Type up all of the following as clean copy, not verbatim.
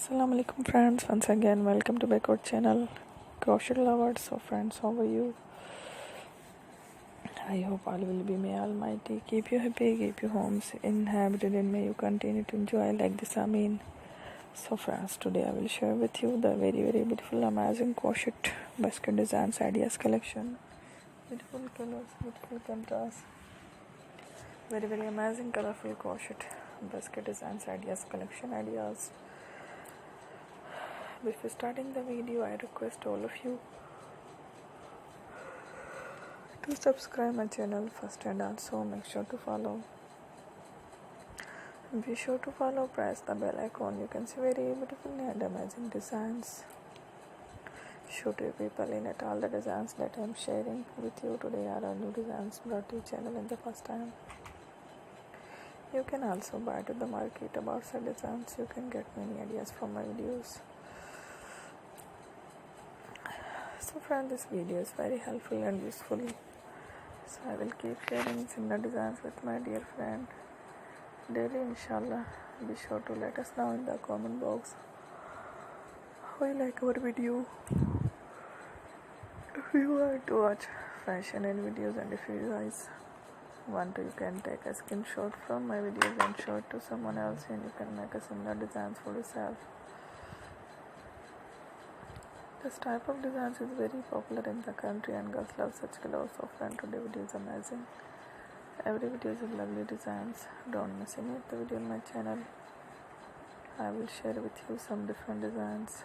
Assalamu alaikum friends, once again welcome to back our channel crochet lovers. So friends, how are you? I hope all will be, may almighty keep you happy, keep your homes inhabited, and may you continue to enjoy like this. So friends, today I will share with you the very beautiful amazing crochet basket designs ideas collection. Beautiful colors, beautiful contrast, very amazing colorful crochet basket designs ideas collection ideas. Before starting the video, I request all of you to subscribe my channel first, and also make sure to follow. Be sure to follow, press the bell icon. You can see very beautiful and amazing designs. Show to people in it all the designs that I am sharing with you today are all new designs brought to your channel in the first time. You can also buy to the market about such designs. You can get many ideas from my videos. So friend, this video is very helpful and useful. So I will keep sharing similar designs with my dear friend daily, inshallah. Be sure to let us know in the comment box how you like our video. If you want to watch fashion and videos, and if you guys want to, you can take a screenshot from my videos and show it to someone else, and you can make a similar designs for yourself. This type of designs is very popular in the country and girls love such colors. So friend, today video is amazing. Every video is lovely designs. Don't miss any of the video on my channel. I will share with you some different designs.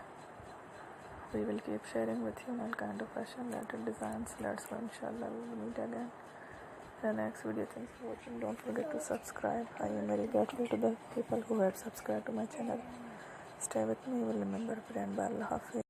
We will keep sharing with you all kind of fashion related designs. Let's go, inshallah. We will meet again in the next video. Thanks for watching. Don't forget to subscribe. I am very grateful to the people who have subscribed to my channel. Stay with me. You will remember, friend. Bye. Allah Hafiz.